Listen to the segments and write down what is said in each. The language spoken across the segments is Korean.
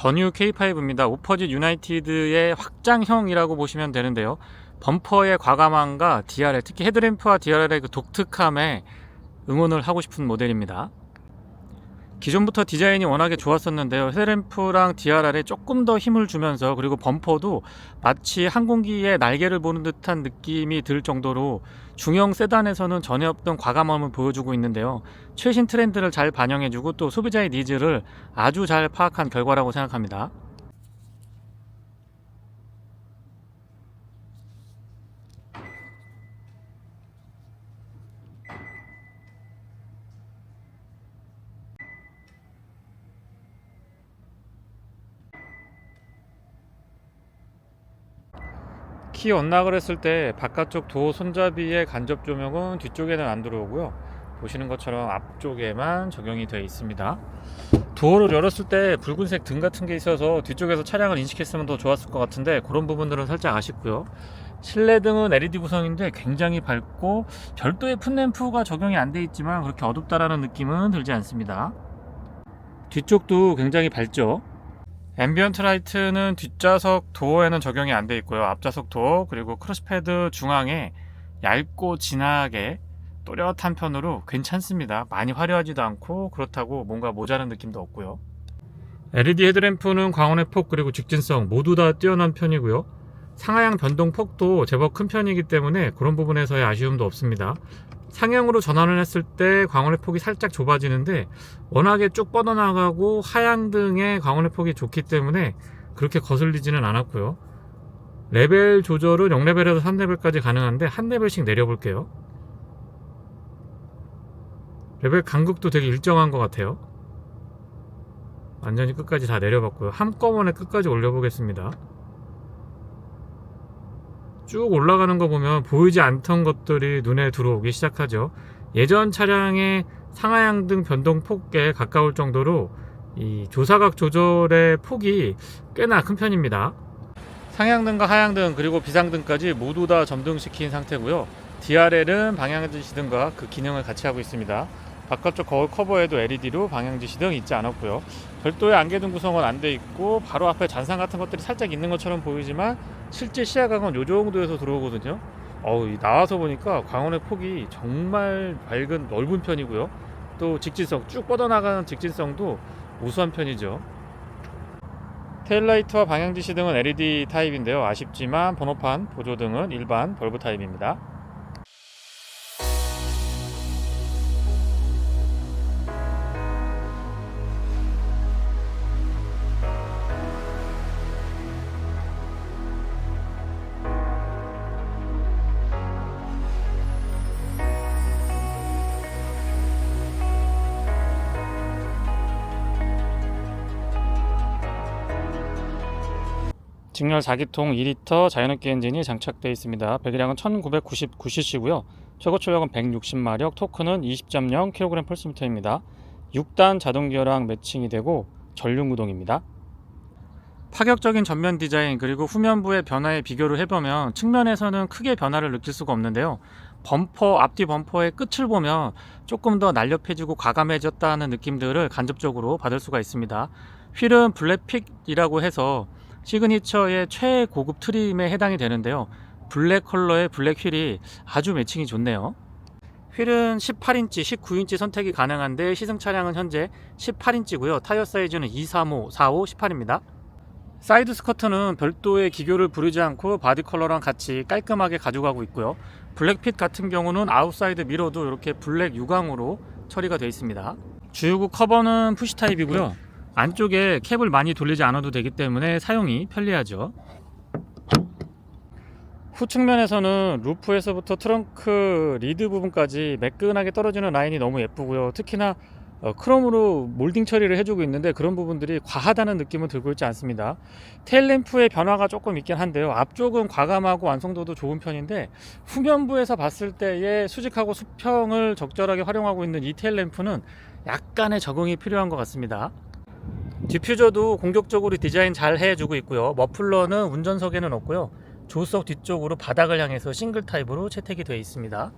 더뉴 K5입니다. 오퍼짓 유나이티드의 확장형이라고 보시면 되는데요. 범퍼의 과감함과 DRL, 특히 헤드램프와 DRL의 그 독특함에 응원을 하고 싶은 모델입니다. 기존부터 디자인이 워낙에 좋았었는데요. 헤드램프랑 DRL에 조금 더 힘을 주면서, 그리고 범퍼도 마치 항공기의 날개를 보는 듯한 느낌이 들 정도로 중형 세단에서는 전혀 없던 과감함을 보여주고 있는데요. 최신 트렌드를 잘 반영해주고 또 소비자의 니즈를 아주 잘 파악한 결과라고 생각합니다. 키 언락을 했을 때 바깥쪽 도어 손잡이의 간접 조명은 뒤쪽에는 안 들어오고요. 보시는 것처럼 앞쪽에만 적용이 되어 있습니다. 도어를 열었을 때 붉은색 등 같은 게 있어서 뒤쪽에서 차량을 인식했으면 더 좋았을 것 같은데, 그런 부분들은 살짝 아쉽고요. 실내 등은 LED 구성인데 굉장히 밝고 별도의 풋램프가 적용이 안 돼 있지만 그렇게 어둡다라는 느낌은 들지 않습니다. 뒤쪽도 굉장히 밝죠. 앰비언트 라이트는 뒷좌석 도어에는 적용이 안 돼 있고요. 앞좌석 도어 그리고 크러쉬패드 중앙에 얇고 진하게 또렷한 편으로 괜찮습니다. 많이 화려하지도 않고 그렇다고 뭔가 모자란 느낌도 없고요. LED 헤드램프는 광원의 폭 그리고 직진성 모두 다 뛰어난 편이고요. 상하향 변동 폭도 제법 큰 편이기 때문에 그런 부분에서의 아쉬움도 없습니다. 상향으로 전환을 했을 때 광원의 폭이 살짝 좁아지는데, 워낙에 쭉 뻗어나가고 하향 등의 광원의 폭이 좋기 때문에 그렇게 거슬리지는 않았고요. 레벨 조절은 0레벨에서 3레벨까지 가능한데 한 레벨씩 내려볼게요. 레벨 간극도 되게 일정한 것 같아요. 완전히 끝까지 다 내려봤고요. 한꺼번에 끝까지 올려보겠습니다. 쭉 올라가는 거 보면 보이지 않던 것들이 눈에 들어오기 시작하죠. 예전 차량의 상하향 등 변동 폭에 가까울 정도로 이 조사각 조절의 폭이 꽤나 큰 편입니다. 상향등과 하향등 그리고 비상등까지 모두 다 점등시킨 상태고요. DRL은 방향지시등과 그 기능을 같이 하고 있습니다. 바깥쪽 거울 커버에도 LED로 방향지시등 있지 않았고요. 별도의 안개등 구성은 안 돼 있고, 바로 앞에 잔상 같은 것들이 살짝 있는 것처럼 보이지만 실제 시야각은 요 정도에서 들어오거든요. 나와서 보니까 광원의 폭이 정말 밝은 넓은 편이고요. 또 직진성, 쭉 뻗어나가는 직진성도 우수한 편이죠. 테일라이트와 방향지시등은 LED 타입인데요. 아쉽지만 번호판, 보조등은 일반 벌브 타입입니다. 직렬 4기통 2리터 자연흡기 엔진이 장착되어 있습니다. 배기량은 1999cc고요. 최고 출력은 160마력, 토크는 20.0kg/S입니다. 6단 자동 기어랑 매칭이 되고 전륜 구동입니다. 파격적인 전면 디자인 그리고 후면부의 변화에 비교를 해보면 측면에서는 크게 변화를 느낄 수가 없는데요. 앞뒤 범퍼의 끝을 보면 조금 더 날렵해지고 과감해졌다는 느낌들을 간접적으로 받을 수가 있습니다. 휠은 블랙픽이라고 해서 시그니처의 최고급 트림에 해당이 되는데요. 블랙 컬러의 블랙 휠이 아주 매칭이 좋네요. 휠은 18인치, 19인치 선택이 가능한데 시승 차량은 현재 18인치고요. 타이어 사이즈는 235, 45, 18입니다. 사이드 스커트는 별도의 기교를 부르지 않고 바디 컬러랑 같이 깔끔하게 가져가고 있고요. 블랙핏 같은 경우는 아웃사이드 미러도 이렇게 블랙 유광으로 처리가 되어 있습니다. 주유구 커버는 푸시 타입이고요. 안쪽에 캡을 많이 돌리지 않아도 되기 때문에 사용이 편리하죠. 후측면에서는 루프에서부터 트렁크 리드 부분까지 매끈하게 떨어지는 라인이 너무 예쁘고요. 특히나 크롬으로 몰딩 처리를 해주고 있는데 그런 부분들이 과하다는 느낌은 들고 있지 않습니다. 테일램프의 변화가 조금 있긴 한데요. 앞쪽은 과감하고 완성도도 좋은 편인데, 후면부에서 봤을 때의 수직하고 수평을 적절하게 활용하고 있는 이 테일램프는 약간의 적응이 필요한 것 같습니다. 디퓨저도 공격적으로 디자인 잘 해주고 있고요. 머플러는 운전석에는 없고요. 조수석 뒤쪽으로 바닥을 향해서 싱글 타입으로 채택이 되어 있습니다.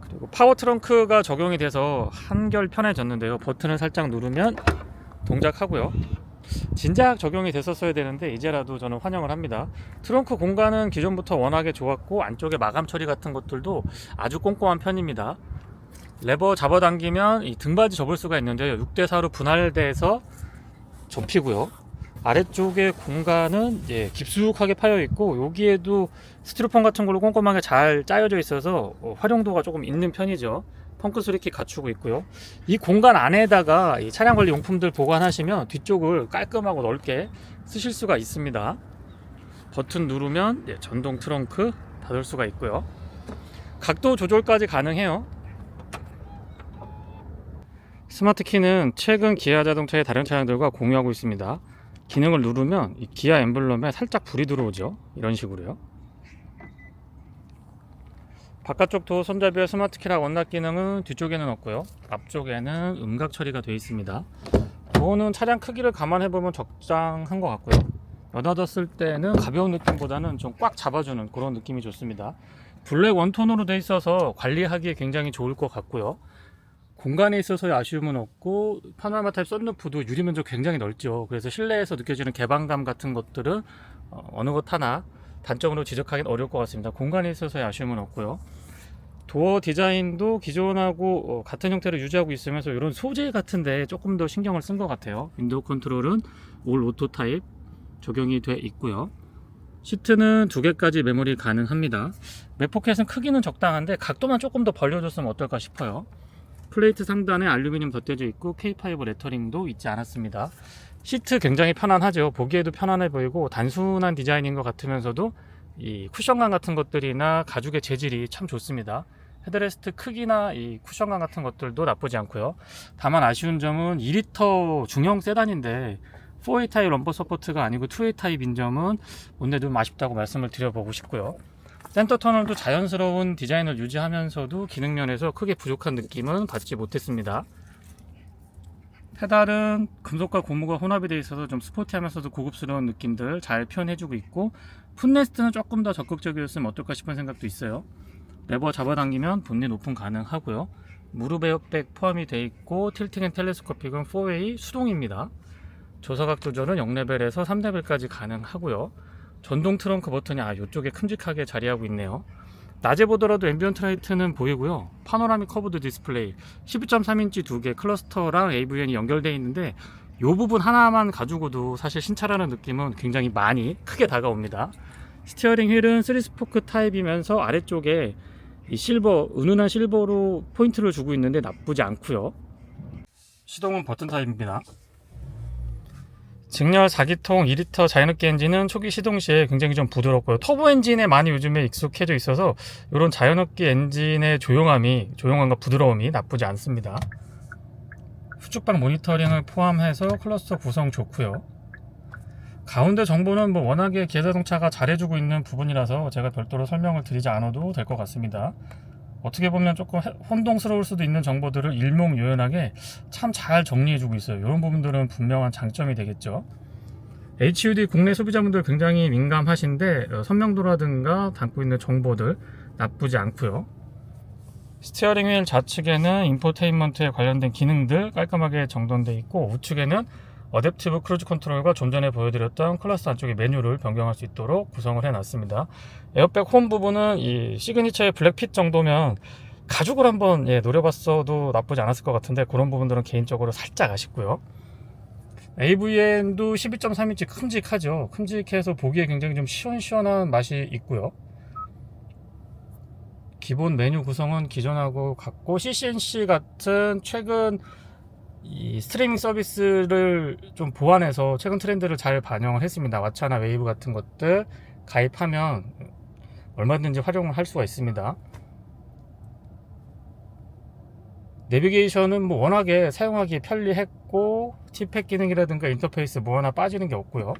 그리고 파워 트렁크가 적용이 돼서 한결 편해졌는데요. 버튼을 살짝 누르면 동작하고요. 진작 적용이 됐었어야 되는데 이제라도 저는 환영을 합니다. 트렁크 공간은 기존부터 워낙에 좋았고 안쪽에 마감 처리 같은 것들도 아주 꼼꼼한 편입니다. 레버 잡아당기면 이 등받이 접을 수가 있는데요, 6대4로 분할돼서 접히고요. 아래쪽에 공간은 깊숙하게 파여 있고 여기에도 스티로폼 같은 걸로 꼼꼼하게 잘 짜여져 있어서 활용도가 조금 있는 편이죠. 펑크 수리킥 갖추고 있고요. 이 공간 안에다가 이 차량 관리 용품들 보관하시면 뒤쪽을 깔끔하고 넓게 쓰실 수가 있습니다. 버튼 누르면 전동 트렁크 닫을 수가 있고요. 각도 조절까지 가능해요. 스마트 키는 최근 기아 자동차의 다른 차량들과 공유하고 있습니다. 기능을 누르면 이 기아 엠블럼에 살짝 불이 들어오죠. 이런 식으로요. 바깥쪽 도어 손잡이와 스마트 키락 원락 기능은 뒤쪽에는 없고요. 앞쪽에는 음각 처리가 되어 있습니다. 도어는 차량 크기를 감안해보면 적당한 것 같고요. 여닫았을 때는 가벼운 느낌보다는 좀 꽉 잡아주는 그런 느낌이 좋습니다. 블랙 원톤으로 되어 있어서 관리하기에 굉장히 좋을 것 같고요. 공간에 있어서의 아쉬움은 없고 파노라마 타입 썬루프도 유리 면적 굉장히 넓죠. 그래서 실내에서 느껴지는 개방감 같은 것들은 어느 것 하나 단점으로 지적하기는 어려울 것 같습니다. 공간에 있어서의 아쉬움은 없고요. 도어 디자인도 기존하고 같은 형태를 유지하고 있으면서 이런 소재 같은데 조금 더 신경을 쓴 것 같아요. 윈도우 컨트롤은 올 오토 타입 적용이 돼 있고요. 시트는 2개까지 메모리 가능합니다. 맥포켓은 크기는 적당한데 각도만 조금 더 벌려줬으면 어떨까 싶어요. 플레이트 상단에 알루미늄 덧대져 있고 K5 레터링도 있지 않았습니다. 시트 굉장히 편안하죠. 보기에도 편안해 보이고 단순한 디자인인 것 같으면서도 이 쿠션감 같은 것들이나 가죽의 재질이 참 좋습니다. 헤드레스트 크기나 이 쿠션감 같은 것들도 나쁘지 않고요. 다만 아쉬운 점은 2리터 중형 세단인데 4A 타입 럼버 서포트가 아니고 2A 타입인 점은 본네도 좀 아쉽다고 말씀을 드려보고 싶고요. 센터 터널도 자연스러운 디자인을 유지하면서도 기능면에서 크게 부족한 느낌은 받지 못했습니다. 페달은 금속과 고무가 혼합이 되어 있어서 좀 스포티하면서도 고급스러운 느낌들 잘 표현해주고 있고 풋레스트는 조금 더 적극적이었으면 어떨까 싶은 생각도 있어요. 레버 잡아당기면 본넷 오픈 가능하고요. 무릎 에어백 포함이 되어 있고 틸팅 앤 텔레스코픽은 4웨이 수동입니다. 조사각 조절은 0레벨에서 3레벨까지 가능하고요. 전동 트렁크 버튼이 이쪽에 큼직하게 자리하고 있네요. 낮에 보더라도 앰비언트 라이트는 보이고요. 파노라믹 커브드 디스플레이 12.3인치 2개 클러스터랑 AVN이 연결되어 있는데 이 부분 하나만 가지고도 사실 신차라는 느낌은 굉장히 많이 크게 다가옵니다. 스티어링 휠은 3스포크 타입이면서 아래쪽에 이 실버, 은은한 실버로 포인트를 주고 있는데 나쁘지 않고요. 시동은 버튼 타입입니다. 직렬 4기통 2리터 자연흡기 엔진은 초기 시동 시에 굉장히 좀 부드럽고요. 터보 엔진에 많이 요즘에 익숙해져 있어서 이런 자연흡기 엔진의 조용함과 부드러움이 나쁘지 않습니다. 후측방 모니터링을 포함해서 클러스터 구성 좋고요. 가운데 정보는 워낙에 기아자동차가 잘해주고 있는 부분이라서 제가 별도로 설명을 드리지 않아도 될 것 같습니다. 어떻게 보면 조금 혼동스러울 수도 있는 정보들을 일목요연하게 참 잘 정리해주고 있어요. 이런 부분들은 분명한 장점이 되겠죠. HUD 국내 소비자분들 굉장히 민감하신데 선명도라든가 담고 있는 정보들 나쁘지 않고요. 스티어링 휠 좌측에는 인포테인먼트에 관련된 기능들 깔끔하게 정돈되어 있고 우측에는 어댑티브 크루즈 컨트롤과 좀 전에 보여드렸던 클래스 안쪽의 메뉴를 변경할 수 있도록 구성을 해놨습니다. 에어백 홈 부분은 이 시그니처의 블랙핏 정도면 가죽을 한번 노려봤어도 나쁘지 않았을 것 같은데 그런 부분들은 개인적으로 살짝 아쉽고요. AVN도 12.3인치 큼직하죠. 큼직해서 보기에 굉장히 좀 시원시원한 맛이 있고요. 기본 메뉴 구성은 기존하고 같고 CCNC 같은 최근 이 스트리밍 서비스를 좀 보완해서 최근 트렌드를 잘 반영을 했습니다. 왓챠나 웨이브 같은 것들 가입하면 얼마든지 활용을 할 수가 있습니다. 내비게이션은 워낙에 사용하기 편리했고 팁팩 기능이라든가 인터페이스 하나 빠지는 게 없고요.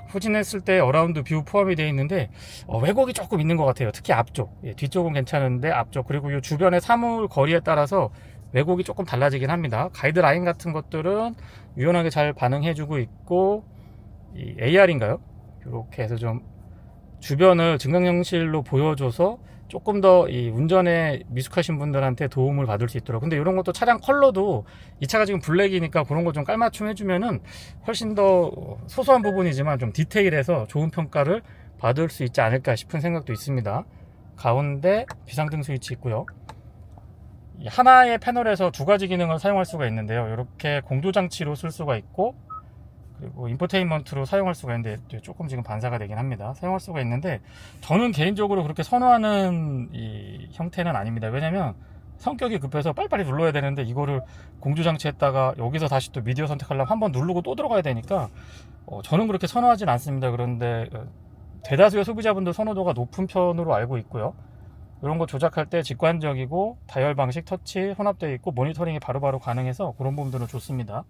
후진했을 때 어라운드 뷰 포함이 되어 있는데 왜곡이 조금 있는 것 같아요. 특히 앞쪽, 뒤쪽은 괜찮은데 앞쪽 그리고 이 주변의 사물 거리에 따라서 왜곡이 조금 달라지긴 합니다. 가이드라인 같은 것들은 유연하게 잘 반응해주고 있고 이 AR인가요? 이렇게 해서 좀 주변을 증강현실로 보여줘서 조금 더 이 운전에 미숙하신 분들한테 도움을 받을 수 있도록. 근데 이런 것도 차량 컬러도 이 차가 지금 블랙이니까 그런 거 좀 깔맞춤 해주면은 훨씬 더 소소한 부분이지만 좀 디테일해서 좋은 평가를 받을 수 있지 않을까 싶은 생각도 있습니다. 가운데 비상등 스위치 있고요. 하나의 패널에서 두 가지 기능을 사용할 수가 있는데요. 이렇게 공조장치로 쓸 수가 있고, 그리고 인포테인먼트로 사용할 수가 있는데 조금 지금 반사가 되긴 합니다. 사용할 수가 있는데 저는 개인적으로 그렇게 선호하는 이 형태는 아닙니다. 왜냐면 성격이 급해서 빨리빨리 눌러야 되는데 이거를 공조장치 했다가 여기서 다시 또 미디어 선택하려면 한번 누르고 또 들어가야 되니까 저는 그렇게 선호하진 않습니다. 그런데 대다수의 소비자분들 선호도가 높은 편으로 알고 있고요. 이런 거 조작할 때 직관적이고 다이얼 방식 터치 혼합되어 있고 모니터링이 바로바로 가능해서 그런 부분들은 좋습니다.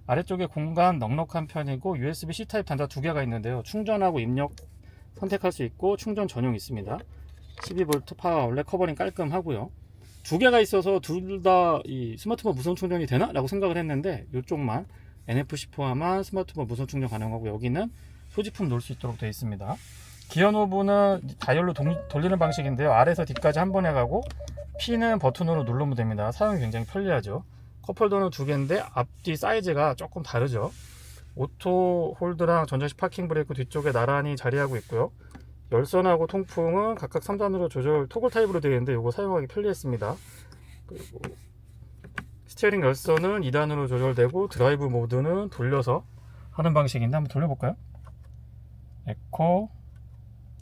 아래쪽에 공간 넉넉한 편이고 USB-C 타입 단자 두 개가 있는데요. 충전하고 입력 선택할 수 있고 충전 전용 있습니다. 12V 파워 아울렛 커버링 깔끔하고요. 두 개가 있어서 둘 다 이 스마트폰 무선 충전이 되나? 라고 생각을 했는데 이쪽만 NFC 포함한 스마트폰 무선 충전 가능하고 여기는 소지품 놓을 수 있도록 되어 있습니다. 기어 노브는 다이얼로 돌리는 방식인데요. 아래에서 뒤까지 한 번에 가고 P는 버튼으로 누르면 됩니다. 사용이 굉장히 편리하죠. 컵홀더는 두 개인데 앞뒤 사이즈가 조금 다르죠. 오토 홀드랑 전자식 파킹 브레이크 뒤쪽에 나란히 자리하고 있고요. 열선하고 통풍은 각각 3단으로 조절 토글 타입으로 되어 있는데 이거 사용하기 편리했습니다. 그리고 스티어링 열선은 2단으로 조절되고 드라이브 모드는 돌려서 하는 방식인데 한번 돌려볼까요? 에코,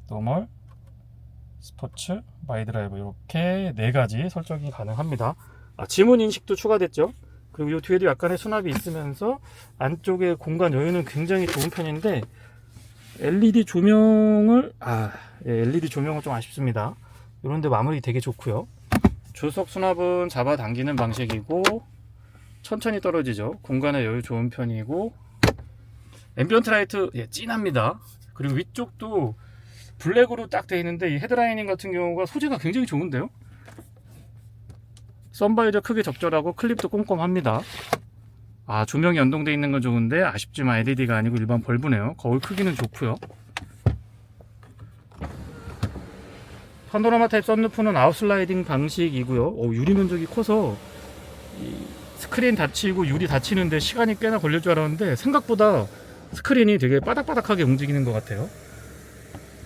노멀, 스포츠, 마이 드라이브 이렇게 네 가지 설정이 가능합니다. 지문 인식도 추가됐죠. 그리고 이 뒤에도 약간의 수납이 있으면서 안쪽에 공간 여유는 굉장히 좋은 편인데 LED 조명을 LED 조명은 좀 아쉽습니다. 이런데 마무리 되게 좋고요. 조석 수납은 잡아당기는 방식이고 천천히 떨어지죠. 공간의 여유 좋은 편이고 앰비언트 라이트 진합니다. 그리고 위쪽도 블랙으로 딱 되어 있는데 이 헤드라이닝 같은 경우가 소재가 굉장히 좋은데요. 선바이저 크기 적절하고 클립도 꼼꼼합니다. 조명이 연동되어 있는 건 좋은데 아쉽지만 LED가 아니고 일반 벌브네요. 거울 크기는 좋고요. 파노라마 타입 썬루프는 아웃슬라이딩 방식이고요. 유리 면적이 커서 스크린 닫히고 유리 닫히는데 시간이 꽤나 걸릴 줄 알았는데 생각보다 스크린이 되게 바닥바닥하게 움직이는 것 같아요.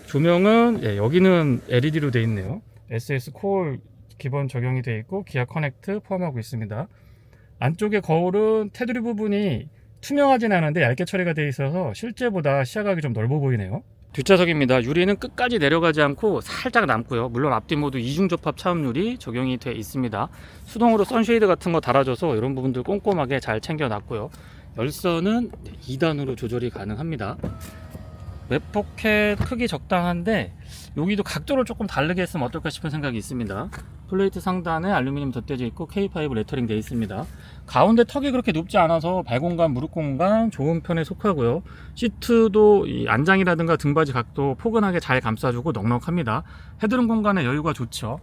조명은 여기는 LED로 되어 있네요. SS 콜 기본 적용이 되어 있고 기아 커넥트 포함하고 있습니다. 안쪽에 거울은 테두리 부분이 투명하진 않은데 얇게 처리가 되어 있어서 실제보다 시야각이 좀 넓어 보이네요. 뒷좌석입니다. 유리는 끝까지 내려가지 않고 살짝 남고요. 물론 앞뒤 모두 이중 접합 차음 유리 적용이 되어 있습니다. 수동으로 선쉐이드 같은 거 달아줘서 이런 부분들 꼼꼼하게 잘 챙겨놨고요. 열선은 2단으로 조절이 가능합니다. 웹포켓 크기 적당한데 여기도 각도를 조금 다르게 했으면 어떨까 싶은 생각이 있습니다. 플레이트 상단에 알루미늄 덧대져 있고 K5 레터링 되어 있습니다. 가운데 턱이 그렇게 높지 않아서 발 공간, 무릎 공간 좋은 편에 속하고요. 시트도 이 안장이라든가 등받이 각도 포근하게 잘 감싸주고 넉넉합니다. 헤드룸 공간에 여유가 좋죠.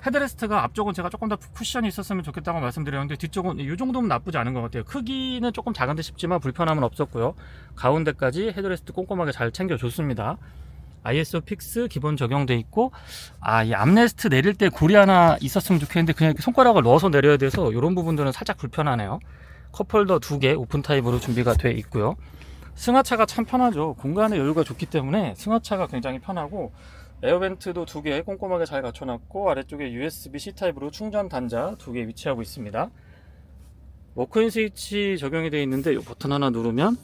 헤드레스트가 앞쪽은 제가 조금 더 쿠션이 있었으면 좋겠다고 말씀드렸는데 뒤쪽은 이 정도면 나쁘지 않은 것 같아요. 크기는 조금 작은 듯 싶지만 불편함은 없었고요. 가운데까지 헤드레스트 꼼꼼하게 잘 챙겨줬습니다. ISO 픽스 기본 적용돼 있고 이 암레스트 내릴 때 고리 하나 있었으면 좋겠는데 그냥 이렇게 손가락을 넣어서 내려야 돼서 이런 부분들은 살짝 불편하네요. 컵홀더 2개 오픈 타입으로 준비가 되어 있고요. 승하차가 참 편하죠. 공간의 여유가 좋기 때문에 승하차가 굉장히 편하고 에어벤트도 2개 꼼꼼하게 잘 갖춰놨고 아래쪽에 USB-C 타입으로 충전 단자 2개 위치하고 있습니다. 워크인 스위치 적용이 되어 있는데 이 버튼 하나 누르면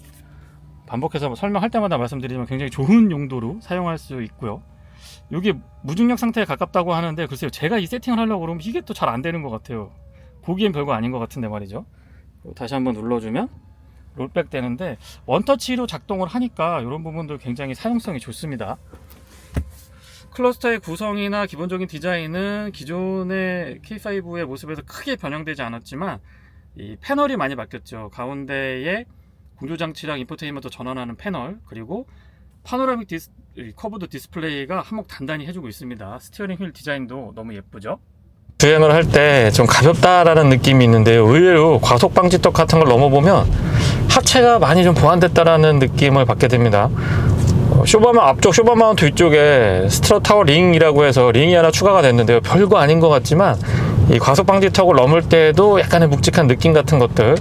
반복해서 설명할 때마다 말씀드리지만 굉장히 좋은 용도로 사용할 수 있고요. 이게 무중력 상태에 가깝다고 하는데 글쎄요, 제가 이 세팅을 하려고 그러면 이게 또 잘 안 되는 것 같아요. 보기엔 별거 아닌 것 같은데 말이죠. 다시 한번 눌러주면 롤백 되는데 원터치로 작동을 하니까 이런 부분들 굉장히 사용성이 좋습니다. 클러스터의 구성이나 기본적인 디자인은 기존의 K5의 모습에서 크게 변형되지 않았지만 이 패널이 많이 바뀌었죠. 가운데에 공조장치랑 인포테인먼트 전환하는 패널, 그리고 파노라믹 커브드 디스플레이가 한몫 단단히 해주고 있습니다. 스티어링 휠 디자인도 너무 예쁘죠. 주행을 할 때 좀 가볍다라는 느낌이 있는데요. 의외로 과속 방지턱 같은 걸 넘어보면 하체가 많이 좀 보완됐다라는 느낌을 받게 됩니다. 쇼바만 앞쪽 쇼바 마운트 위쪽에 스트럿 타워 링이라고 해서 링이 하나 추가가 됐는데요. 별거 아닌 것 같지만 이 과속 방지 턱을 넘을 때도 약간의 묵직한 느낌 같은 것들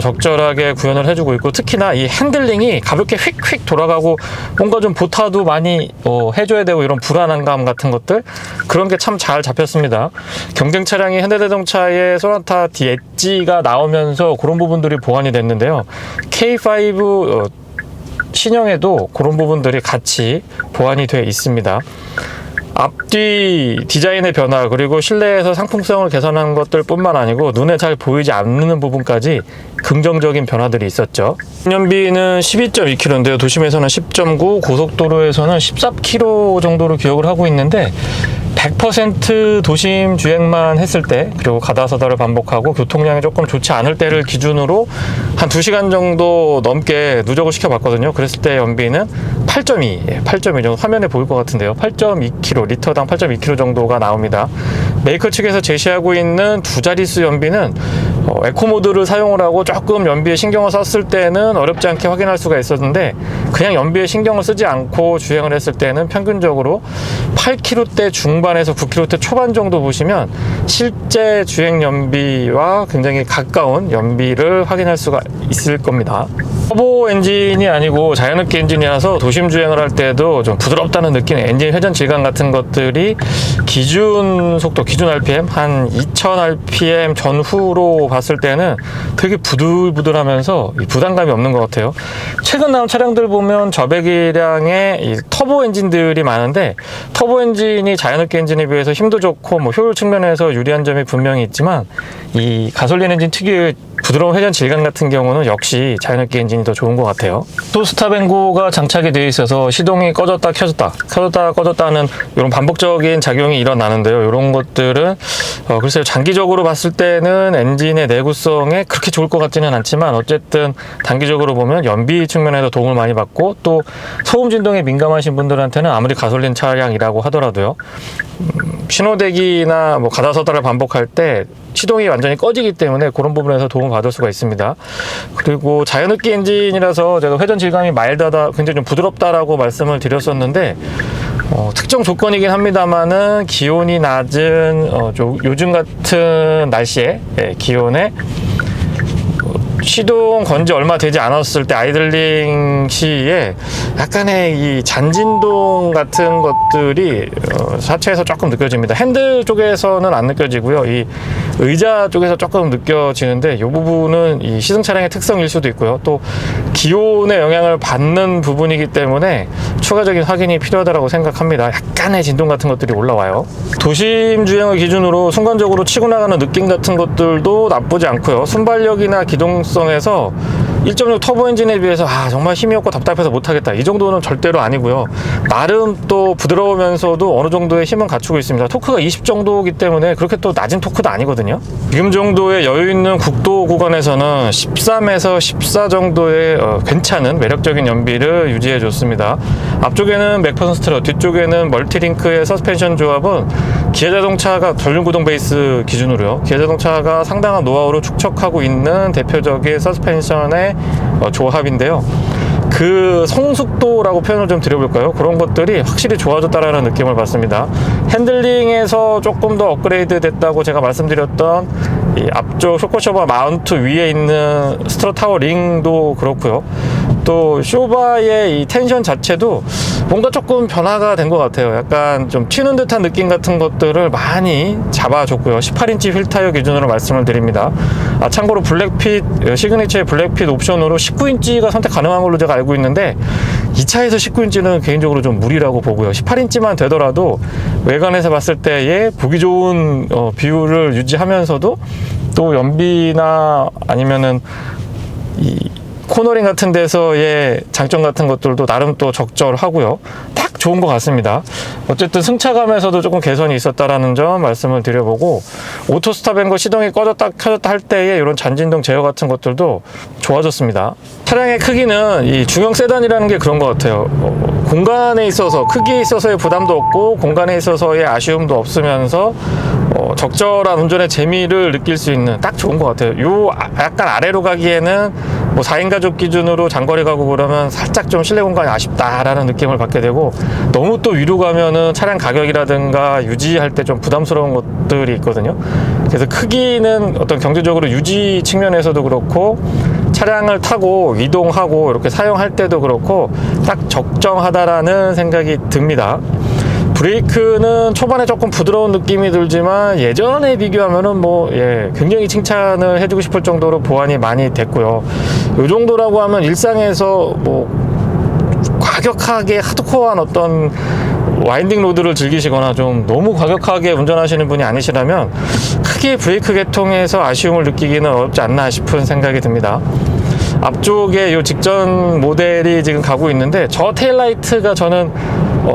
적절하게 구현을 해주고 있고, 특히나 이 핸들링이 가볍게 휙휙 돌아가고 뭔가 좀 보타도 많이 해줘야 되고 이런 불안한 감 같은 것들, 그런 게 참 잘 잡혔습니다. 경쟁 차량이 현대자동차의 소나타 D 엣지가 나오면서 그런 부분들이 보완이 됐는데요. K5 신형에도 그런 부분들이 같이 보완이 되어 있습니다. 앞뒤 디자인의 변화, 그리고 실내에서 상품성을 개선한 것들 뿐만 아니고 눈에 잘 보이지 않는 부분까지 긍정적인 변화들이 있었죠. 연비는 12.2km인데요. 도심에서는 10.9, 고속도로에서는 14km 정도로 기억을 하고 있는데, 100% 도심 주행만 했을 때, 그리고 가다서다를 반복하고 교통량이 조금 좋지 않을 때를 기준으로 한 2시간 정도 넘게 누적을 시켜봤거든요. 그랬을 때 연비는 8.2 정도, 화면에 보일 것 같은데요. 8.2km, 리터당 8.2km 정도가 나옵니다. 메이커 측에서 제시하고 있는 두 자릿수 연비는 에코 모드를 사용을 하고 조금 연비에 신경을 썼을 때는 어렵지 않게 확인할 수가 있었는데, 그냥 연비에 신경을 쓰지 않고 주행을 했을 때는 평균적으로 8km대 중반에서 9km대 초반 정도 보시면 실제 주행 연비와 굉장히 가까운 연비를 확인할 수가 있을 겁니다. 터보 엔진이 아니고 자연흡기 엔진이라서 도심 주행을 할 때도 좀 부드럽다는 느낌, 엔진 회전 질감 같은 것들이 기준 속도, 기준 RPM 한 2000rpm 전후로 봤을 때는 되게 부들부들하면서 부담감이 없는 것 같아요. 최근 나온 차량들 보면 저배기량의 이 터보 엔진들이 많은데, 터보 엔진이 자연흡기 엔진에 비해서 힘도 좋고 효율 측면에서 유리한 점이 분명히 있지만, 이 가솔린 엔진 특유의 부드러운 회전 질감 같은 경우는 역시 자연흡기 엔진이 더 좋은 것 같아요. 또 스탑앤고가 장착이 되어 있어서 시동이 꺼졌다 켜졌다 켜졌다 꺼졌다 하는 이런 반복적인 작용이 일어나는데요. 이런 것들은 글쎄요, 장기적으로 봤을 때는 엔진의 내구성에 그렇게 좋을 것 같지는 않지만, 어쨌든 단기적으로 보면 연비 측면에서 도움을 많이 받고, 또 소음 진동에 민감하신 분들한테는 아무리 가솔린 차량이라고 하더라도요, 신호대기나 가다서다를 반복할 때 시동이 완전히 꺼지기 때문에 그런 부분에서 도움을 받을 수가 있습니다. 그리고 자연흡기 엔진이라서 제가 회전 질감이 마일드하다, 굉장히 좀 부드럽다라고 말씀을 드렸었는데, 특정 조건이긴 합니다만은 기온이 낮은 요즘 같은 날씨에, 기온에 시동 건 지 얼마 되지 않았을 때 아이들링 시에 약간의 이 잔진동 같은 것들이 차체에서 조금 느껴집니다. 핸들 쪽에서는 안 느껴지고요. 이 의자 쪽에서 조금 느껴지는데, 이 부분은 이 시승 차량의 특성일 수도 있고요. 또 기온의 영향을 받는 부분이기 때문에 추가적인 확인이 필요하다고 생각합니다. 약간의 진동 같은 것들이 올라와요. 도심 주행을 기준으로 순간적으로 치고 나가는 느낌 같은 것들도 나쁘지 않고요. 순발력이나 기동성에서 1.6 터보 엔진에 비해서 정말 힘이 없고 답답해서 못하겠다, 이 정도는 절대로 아니고요. 나름 또 부드러우면서도 어느 정도의 힘은 갖추고 있습니다. 토크가 20 정도이기 때문에 그렇게 또 낮은 토크도 아니거든요. 지금 정도의 여유 있는 국도 구간에서는 13에서 14 정도의 괜찮은 매력적인 연비를 유지해 줬습니다. 앞쪽에는 맥퍼슨 스트럿, 뒤쪽에는 멀티링크의 서스펜션 조합은 기아자동차가 전륜구동 베이스 기준으로요, 기아자동차가 상당한 노하우로 축적하고 있는 대표적인 서스펜션의 조합인데요. 그 성숙도라고 표현을 좀 드려볼까요? 그런 것들이 확실히 좋아졌다라는 느낌을 받습니다. 핸들링에서 조금 더 업그레이드 됐다고 제가 말씀드렸던 이 앞쪽 쇼커셔버 마운트 위에 있는 스트럿 타워 링도 그렇고요. 또 쇼바의 이 텐션 자체도 뭔가 조금 변화가 된 것 같아요. 약간 좀 튀는 듯한 느낌 같은 것들을 많이 잡아줬고요. 18인치 휠 타이어 기준으로 말씀을 드립니다. 참고로 블랙핏, 시그니처의 블랙핏 옵션으로 19인치가 선택 가능한 걸로 제가 알고 있는데, 이 차에서 19인치는 개인적으로 좀 무리라고 보고요. 18인치만 되더라도 외관에서 봤을 때의 보기 좋은 비율을 유지하면서도 또 연비나 아니면은 이 코너링 같은 데서의 장점 같은 것들도 나름 또 적절하고요. 딱 좋은 것 같습니다. 어쨌든 승차감에서도 조금 개선이 있었다라는 점 말씀을 드려보고, 오토 스탑앤고 시동이 꺼졌다 켜졌다 할 때의 이런 잔진동 제어 같은 것들도 좋아졌습니다. 차량의 크기는 이 중형 세단이라는 게 그런 것 같아요. 공간에 있어서, 크기에 있어서의 부담도 없고 공간에 있어서의 아쉬움도 없으면서 적절한 운전의 재미를 느낄 수 있는 딱 좋은 것 같아요. 약간 아래로 가기에는 뭐 4인 가족 기준으로 장거리 가고 그러면 살짝 좀 실내 공간이 아쉽다라는 느낌을 받게 되고, 너무 또 위로 가면은 차량 가격이라든가 유지할 때 좀 부담스러운 것들이 있거든요. 그래서 크기는 어떤 경제적으로 유지 측면에서도 그렇고, 차량을 타고 이동하고 이렇게 사용할 때도 그렇고 딱 적정하다라는 생각이 듭니다. 브레이크는 초반에 조금 부드러운 느낌이 들지만 예전에 비교하면은 굉장히 칭찬을 해주고 싶을 정도로 보완이 많이 됐고요. 이 정도라고 하면 일상에서 과격하게 하드코어한 어떤 와인딩 로드를 즐기시거나 좀 너무 과격하게 운전하시는 분이 아니시라면 크게 브레이크 계통에서 아쉬움을 느끼기는 어렵지 않나 싶은 생각이 듭니다. 앞쪽에 이 직전 모델이 지금 가고 있는데, 저 테일라이트가 저는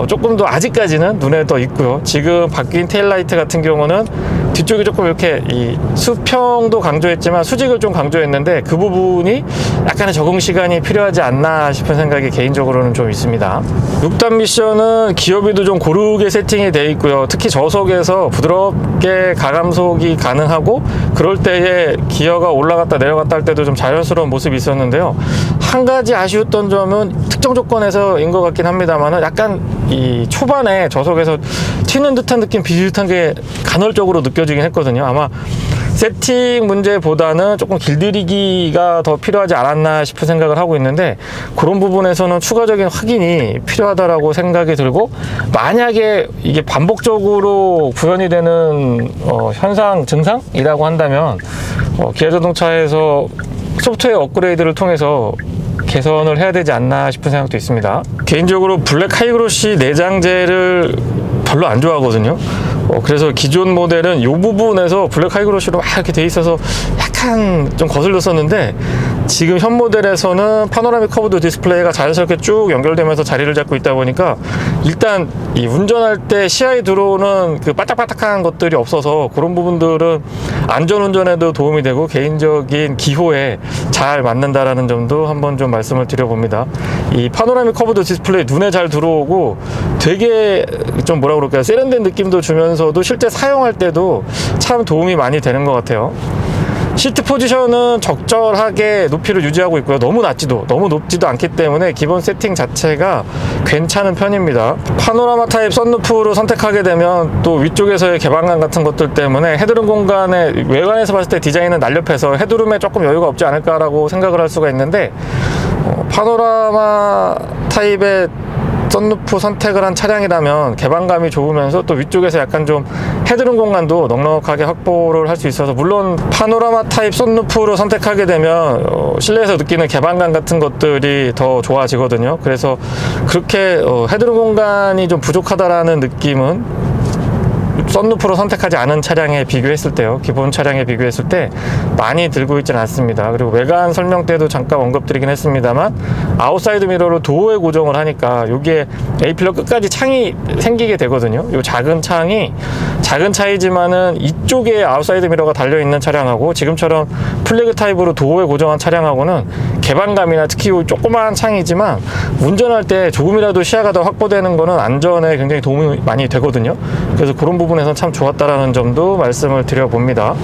조금 더 아직까지는 눈에 더 있고요. 지금 바뀐 테일라이트 같은 경우는 뒤쪽이 조금 이렇게 이 수평도 강조했지만 수직을 좀 강조했는데, 그 부분이 약간의 적응 시간이 필요하지 않나 싶은 생각이 개인적으로는 좀 있습니다. 6단 미션은 기어비도 좀 고르게 세팅이 되어 있고요. 특히 저속에서 부드럽게 가감속이 가능하고, 그럴 때에 기어가 올라갔다 내려갔다 할 때도 좀 자연스러운 모습이 있었는데요. 한 가지 아쉬웠던 점은 특정 조건에서인 것 같긴 합니다만, 약간 이 초반에 저속에서 튀는 듯한 느낌, 비슷한 게 간헐적으로 느껴지긴 했거든요. 아마 세팅 문제보다는 조금 길들이기가 더 필요하지 않았나 싶은 생각을 하고 있는데, 그런 부분에서는 추가적인 확인이 필요하다라고 생각이 들고, 만약에 이게 반복적으로 구현이 되는 현상, 증상이라고 한다면 기아자동차에서 소프트웨어 업그레이드를 통해서 개선을 해야 되지 않나 싶은 생각도 있습니다. 개인적으로 블랙 하이그로시 내장재를 별로 안 좋아하거든요. 그래서 기존 모델은 이 부분에서 블랙 하이그로시로 막 이렇게 돼 있어서 약간 좀 거슬렸었는데, 지금 현 모델에서는 파노라믹 커브드 디스플레이가 자연스럽게 쭉 연결되면서 자리를 잡고 있다 보니까 일단 이 운전할 때 시야에 들어오는 그 바짝바짝한 것들이 없어서 그런 부분들은 안전운전에도 도움이 되고 개인적인 기호에 잘 맞는다라는 점도 한번 좀 말씀을 드려봅니다. 이 파노라믹 커브드 디스플레이 눈에 잘 들어오고 되게 좀 뭐라 그럴까요, 세련된 느낌도 주면서도 실제 사용할 때도 참 도움이 많이 되는 것 같아요. 시트 포지션은 적절하게 높이를 유지하고 있고요. 너무 높지도 않기 때문에 기본 세팅 자체가 괜찮은 편입니다. 파노라마 타입 썬루프로 선택하게 되면 또 위쪽에서의 개방감 같은 것들 때문에 헤드룸 공간에, 외관에서 봤을 때 디자인은 날렵해서 헤드룸에 조금 여유가 없지 않을까라고 생각을 할 수가 있는데, 파노라마 타입의 썬루프 선택을 한 차량이라면 개방감이 좋으면서 또 위쪽에서 약간 좀 헤드룸 공간도 넉넉하게 확보를 할 수 있어서, 물론 파노라마 타입 썬루프로 선택하게 되면 실내에서 느끼는 개방감 같은 것들이 더 좋아지거든요. 그래서 그렇게 헤드룸 공간이 좀 부족하다라는 느낌은 썬루프로 선택하지 않은 차량에 비교했을 때요, 기본 차량에 비교했을 때 많이 들고 있지는 않습니다. 그리고 외관 설명 때도 잠깐 언급드리긴 했습니다만, 아웃사이드 미러로 도어에 고정을 하니까 여기에 A필러 끝까지 창이 생기게 되거든요. 이 작은 창이, 작은 차이지만은 이쪽에 아웃사이드 미러가 달려있는 차량하고 지금처럼 플래그 타입으로 도어에 고정한 차량하고는 개방감이나 특히 이 조그마한 창이지만 운전할 때 조금이라도 시야가 더 확보되는 거는 안전에 굉장히 도움이 많이 되거든요. 그래서 그런 부분에서 참 좋았다라는 점도 말씀을 드려봅니다.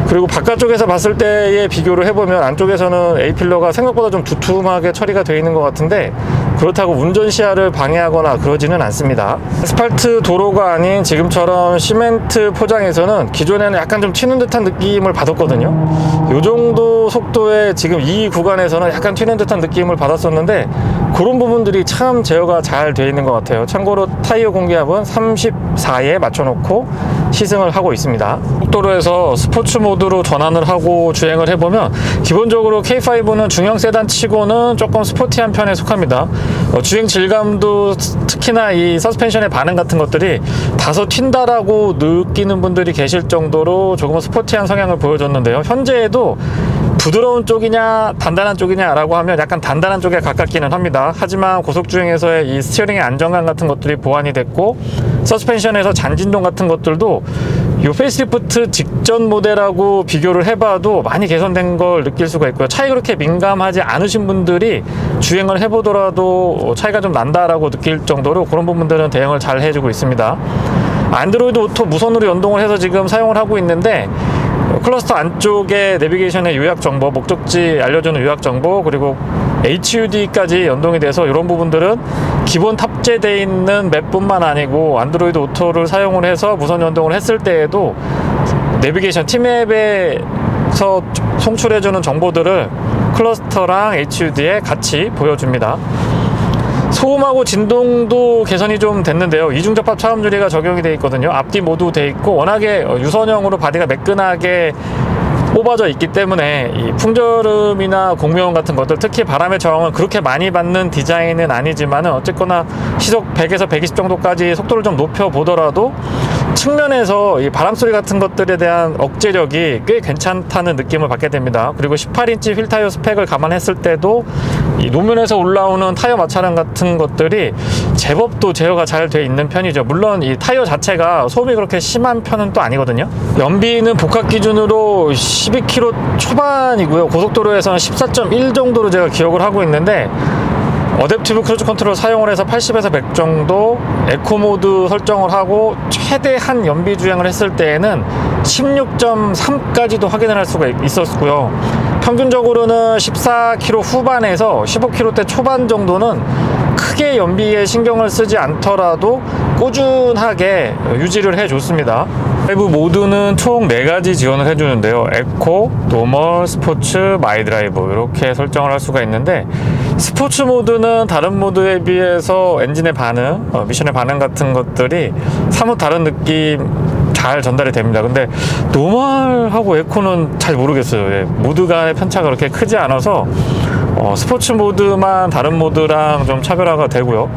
그리고 바깥쪽에서 봤을 때의 비교를 해보면 안쪽에서는 A필러가 생각보다 좀 두툼하게 처리가 되어 있는 것 같은데, 그렇다고 운전 시야를 방해하거나 그러지는 않습니다. 아스팔트 도로가 아닌 지금처럼 시멘트 포장에서는 기존에는 약간 좀 튀는 듯한 느낌을 받았거든요. 이 정도 속도에 지금 이 구간에서는 약간 튀는 듯한 느낌을 받았었는데, 그런 부분들이 참 제어가 잘 되어 있는 것 같아요. 참고로 타이어 공기압은 34에 맞춰놓고 시승을 하고 있습니다. 속도로에서 스포츠 모드로 전환을 하고 주행을 해보면 기본적으로 K5는 중형 세단 치고는 조금 스포티한 편에 속합니다. 주행 질감도 특히나 이 서스펜션의 반응 같은 것들이 다소 튄다라고 느끼는 분들이 계실 정도로 조금 스포티한 성향을 보여줬는데요. 현재에도 부드러운 쪽이냐 단단한 쪽이냐 라고 하면 약간 단단한 쪽에 가깝기는 합니다. 하지만 고속주행에서의 이 스티어링의 안정감 같은 것들이 보완이 됐고, 서스펜션에서 잔진동 같은 것들도 이 페이스리프트 직전 모델하고 비교를 해봐도 많이 개선된 걸 느낄 수가 있고요. 차이 그렇게 민감하지 않으신 분들이 주행을 해보더라도 차이가 좀 난다라고 느낄 정도로 그런 부분들은 대응을 잘 해주고 있습니다. 안드로이드 오토 무선으로 연동을 해서 지금 사용을 하고 있는데, 클러스터 안쪽에 내비게이션의 요약 정보, 목적지 알려주는 요약 정보, 그리고 HUD까지 연동이 돼서 이런 부분들은 기본 탑재되어 있는 맵뿐만 아니고 안드로이드 오토를 사용을 해서 무선 연동을 했을 때에도 내비게이션 T맵에서 송출해주는 정보들을 클러스터랑 HUD에 같이 보여줍니다. 소음하고 진동도 개선이 좀 됐는데요. 이중접합 차음유리가 적용이 되어 있거든요. 앞뒤 모두 되어 있고, 워낙에 유선형으로 바디가 매끈하게 뽑아져 있기 때문에 이 풍절음이나 공무원 같은 것들, 특히 바람의 저항을 그렇게 많이 받는 디자인은 아니지만은 어쨌거나 시속 100에서 120 정도까지 속도를 좀 높여 보더라도 측면에서 이 바람 소리 같은 것들에 대한 억제력이 꽤 괜찮다는 느낌을 받게 됩니다. 그리고 18인치 휠 타이어 스펙을 감안했을 때도 이 노면에서 올라오는 타이어 마찰음 같은 것들이 제법 또 제어가 잘 돼 있는 편이죠. 물론 이 타이어 자체가 소음이 그렇게 심한 편은 또 아니거든요. 연비는 복합 기준으로 12km 초반이고요. 고속도로에서는 14.1 정도로 제가 기억을 하고 있는데, 어댑티브 크루즈 컨트롤 사용을 해서 80에서 100 정도, 에코 모드 설정을 하고 최대한 연비 주행을 했을 때에는 16.3까지도 확인을 할 수가 있었고요. 평균적으로는 14km 후반에서 15km대 초반 정도는 크게 연비에 신경을 쓰지 않더라도 꾸준하게 유지를 해줬습니다. 드라이브 모드는 총 4가지 지원을 해주는데요. 에코, 노멀, 스포츠, 마이 드라이브 이렇게 설정을 할 수가 있는데, 스포츠 모드는 다른 모드에 비해서 엔진의 반응, 미션의 반응 같은 것들이 사뭇 다른 느낌 잘 전달이 됩니다. 근데 노멀하고 에코는 잘 모르겠어요. 예, 모드 간의 편차가 그렇게 크지 않아서 스포츠 모드만 다른 모드랑 좀 차별화가 되고요.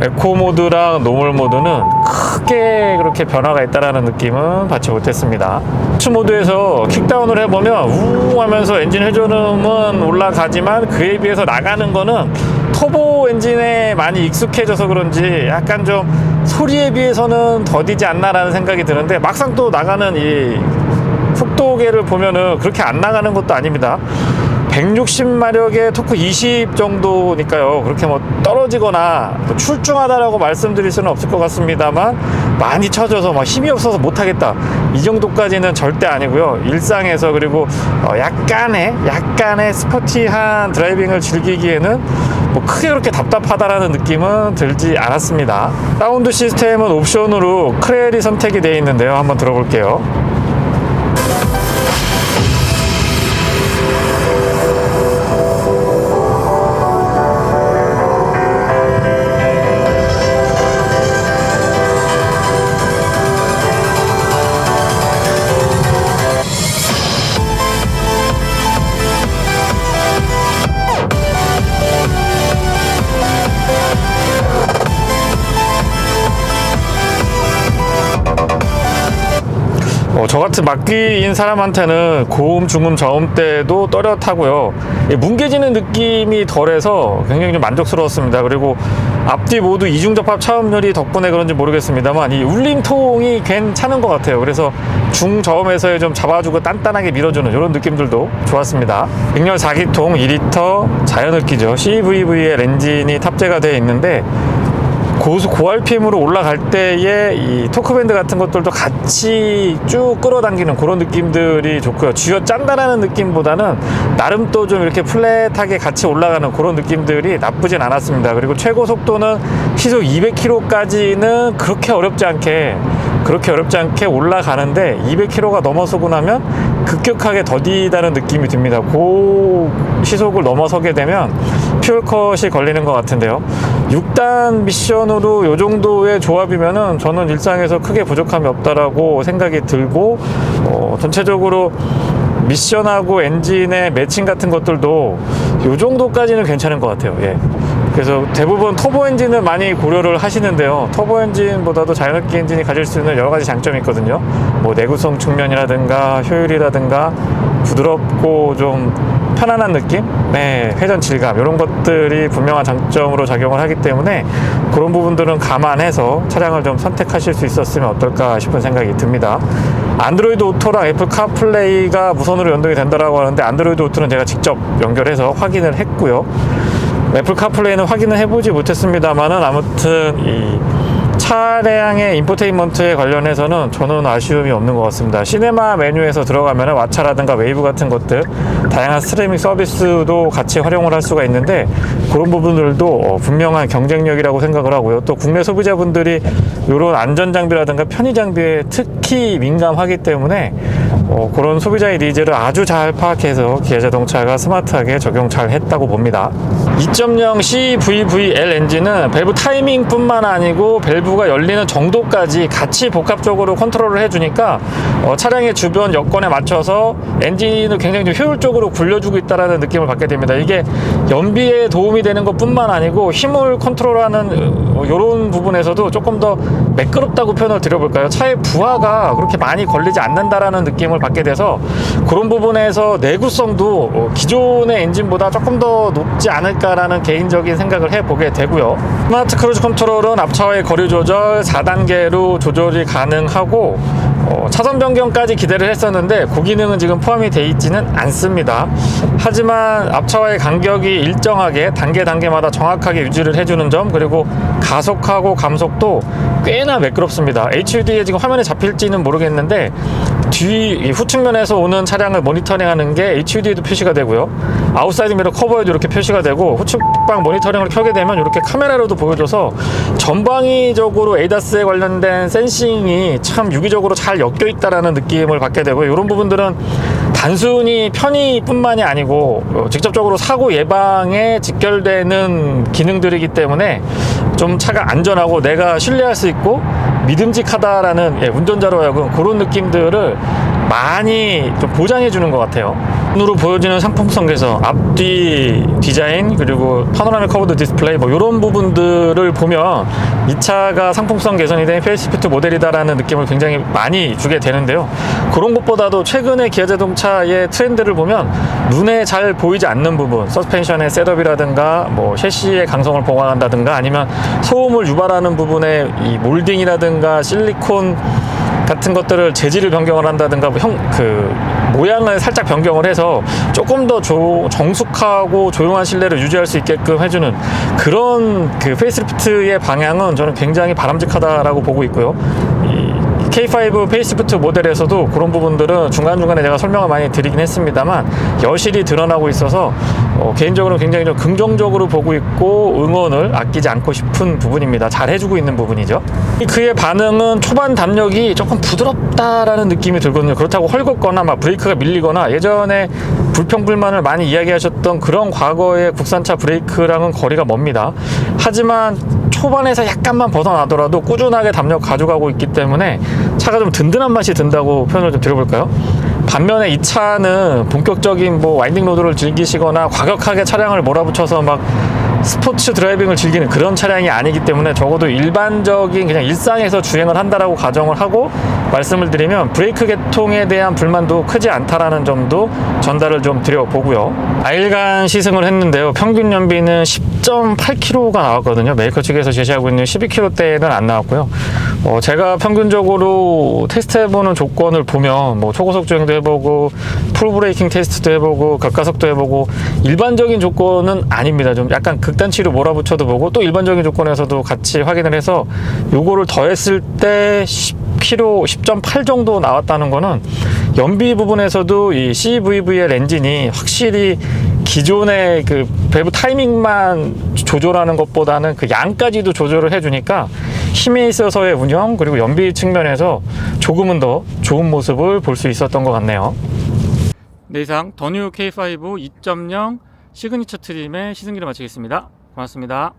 에코 모드랑 노멀 모드는 크게 그렇게 변화가 있다라는 느낌은 받지 못했습니다. 스포츠 모드에서 킥다운을 해보면 우웅 하면서 엔진 회전음은 올라가지만 그에 비해서 나가는 거는 터보 엔진에 많이 익숙해져서 그런지 약간 좀 소리에 비해서는 더디지 않나라는 생각이 드는데, 막상 또 나가는 이 속도계를 보면은 그렇게 안 나가는 것도 아닙니다. 160마력에 토크 20 정도니까요. 그렇게 뭐 떨어지거나 뭐 출중하다라고 말씀드릴 수는 없을 것 같습니다만, 많이 쳐져서 막 힘이 없어서 못하겠다 이 정도까지는 절대 아니고요. 일상에서, 그리고 약간의 스포티한 드라이빙을 즐기기에는 뭐 크게 그렇게 답답하다라는 느낌은 들지 않았습니다. 사운드 시스템은 옵션으로 크렐이 선택이 되어 있는데요. 한번 들어볼게요. 저 같은 막귀인 사람한테는 고음, 중음, 저음 때도 또렷하고요. 뭉개지는 느낌이 덜해서 굉장히 좀 만족스러웠습니다. 그리고 앞뒤 모두 이중접합 차음유리 덕분에 그런지 모르겠습니다만 이 울림통이 괜찮은 것 같아요. 그래서 중저음에서의 좀 잡아주고 단단하게 밀어주는 이런 느낌들도 좋았습니다. 백열 4기통 2리터 자연흡기죠. CVVL 엔진이 탑재가 되어 있는데, 고RPM으로 올라갈 때에 이 토크밴드 같은 것들도 같이 쭉 끌어당기는 그런 느낌들이 좋고요. 쥐어 짠다라는 느낌보다는 나름 또 좀 이렇게 플랫하게 같이 올라가는 그런 느낌들이 나쁘진 않았습니다. 그리고 최고 속도는 시속 200km까지는 그렇게 어렵지 않게 올라가는데, 200km가 넘어서고 나면 급격하게 더디다는 느낌이 듭니다. 그 시속을 넘어서게 되면 퓨얼컷이 걸리는 것 같은데요. 6단 미션으로 이 정도의 조합이면은 저는 일상에서 크게 부족함이 없다라고 생각이 들고, 전체적으로 미션하고 엔진의 매칭 같은 것들도 이 정도까지는 괜찮은 것 같아요. 예. 그래서 대부분 터보 엔진을 많이 고려를 하시는데요. 터보 엔진보다도 자연흡기 엔진이 가질 수 있는 여러 가지 장점이 있거든요. 뭐 내구성 측면이라든가 효율이라든가 부드럽고 좀 편안한 느낌? 네, 회전 질감 이런 것들이 분명한 장점으로 작용을 하기 때문에 그런 부분들은 감안해서 차량을 좀 선택하실 수 있었으면 어떨까 싶은 생각이 듭니다. 안드로이드 오토랑 애플 카플레이가 무선으로 연동이 된다고 하는데, 안드로이드 오토는 제가 직접 연결해서 확인을 했고요. 애플 카플레이는 확인을 해보지 못했습니다만은 아무튼 이 차량의 인포테인먼트에 관련해서는 저는 아쉬움이 없는 것 같습니다. 시네마 메뉴에서 들어가면 왓챠라든가 웨이브 같은 것들, 다양한 스트리밍 서비스도 같이 활용을 할 수가 있는데, 그런 부분들도 분명한 경쟁력이라고 생각을 하고요. 또 국내 소비자분들이 이런 안전장비라든가 편의장비에 특히 민감하기 때문에 그런 소비자의 니즈를 아주 잘 파악해서 기아자동차가 스마트하게 적용 잘 했다고 봅니다. 2.0 CVVL 엔진은 밸브 타이밍 뿐만 아니고 밸브가 열리는 정도까지 같이 복합적으로 컨트롤을 해주니까 차량의 주변 여건에 맞춰서 엔진을 굉장히 좀 효율적으로 굴려주고 있다는 느낌을 받게 됩니다. 이게 연비에 도움이 되는 것 뿐만 아니고 힘을 컨트롤하는 이런 부분에서도 조금 더 매끄럽다고 표현을 드려볼까요? 차의 부하가 그렇게 많이 걸리지 않는다라는 느낌을 받게 돼서 그런 부분에서 내구성도 기존의 엔진보다 조금 더 높지 않을까라는 개인적인 생각을 해보게 되고요. 스마트 크루즈 컨트롤은 앞차와의 거리 조절 4단계로 조절이 가능하고 차선 변경까지 기대를 했었는데 그 기능은 지금 포함이 되어 있지는 않습니다. 하지만 앞차와의 간격이 일정하게 단계마다 정확하게 유지를 해주는 점, 그리고 가속하고 감속도 꽤나 매끄럽습니다. HUD에 지금 화면에 잡힐지는 모르겠는데 뒤 후측면에서 오는 차량을 모니터링하는 게 HUD에도 표시가 되고요. 아웃사이드 미러 커버에도 이렇게 표시가 되고, 후측방 모니터링을 켜게 되면 이렇게 카메라로도 보여줘서 전방위적으로 에이다스에 관련된 센싱이 참 유기적으로 잘 엮여 있다라는 느낌을 받게 되고, 이런 부분들은 단순히 편의뿐만이 아니고 직접적으로 사고 예방에 직결되는 기능들이기 때문에 좀 차가 안전하고 내가 신뢰할 수 있고 믿음직하다라는 운전자로 하여금 그런 느낌들을 많이 좀 보장해 주는 것 같아요. 눈으로 보여지는 상품성 개선, 앞뒤 디자인, 그리고 파노라믹 커브드 디스플레이 이런 부분들을 보면 이 차가 상품성 개선이 된 페이스리프트 모델이다라는 느낌을 굉장히 많이 주게 되는데요. 그런 것보다도 최근에 기아자동차의 트렌드를 보면 눈에 잘 보이지 않는 부분, 서스펜션의 셋업이라든가 셰시의 강성을 보강한다든가, 아니면 소음을 유발하는 부분의 이 몰딩이라든가 실리콘 같은 것들을 재질을 변경을 한다든가 모양을 살짝 변경을 해서 조금 더 정숙하고 조용한 실내를 유지할 수 있게끔 해주는 그런 페이스리프트의 방향은 저는 굉장히 바람직하다라고 보고 있고요. K5 페이스리프트 모델에서도 그런 부분들은 중간중간에 제가 설명을 많이 드리긴 했습니다만 여실히 드러나고 있어서 개인적으로 굉장히 좀 긍정적으로 보고 있고 응원을 아끼지 않고 싶은 부분입니다. 잘 해주고 있는 부분이죠. 그의 반응은 초반 담력이 조금 부드럽다라는 느낌이 들거든요. 그렇다고 헐겁거나 브레이크가 밀리거나 예전에 불평불만을 많이 이야기하셨던 그런 과거의 국산차 브레이크랑은 거리가 멉니다. 하지만 초반에서 약간만 벗어나더라도 꾸준하게 담력 가져가고 있기 때문에 차가 좀 든든한 맛이 든다고 표현을 좀 드려볼까요? 반면에 이 차는 본격적인 와인딩 로드를 즐기시거나 과격하게 차량을 몰아붙여서 스포츠 드라이빙을 즐기는 그런 차량이 아니기 때문에 적어도 일반적인 그냥 일상에서 주행을 한다라고 가정을 하고 말씀을 드리면 브레이크 계통에 대한 불만도 크지 않다라는 점도 전달을 좀 드려보고요. 4일간 시승을 했는데요. 평균 연비는 10.8km가 나왔거든요. 메이커 측에서 제시하고 있는 12km대는 안 나왔고요. 제가 평균적으로 테스트해보는 조건을 보면 초고속 주행도 해보고 풀브레이킹 테스트도 해보고 급가속도 해보고 일반적인 조건은 아닙니다. 좀 약간 극단치로 몰아붙여도 보고 또 일반적인 조건에서도 같이 확인을 해서 요거를 더했을 때 10km, 10.8 정도 나왔다는 거는 연비 부분에서도 이 CVVL 엔진이 확실히 기존의 밸브 타이밍만 조절하는 것보다는 양까지도 조절을 해주니까 힘에 있어서의 운영, 그리고 연비 측면에서 조금은 더 좋은 모습을 볼 수 있었던 것 같네요. 네, 이상 더 뉴 K5 2.0 시그니처 트림의 시승기를 마치겠습니다. 고맙습니다.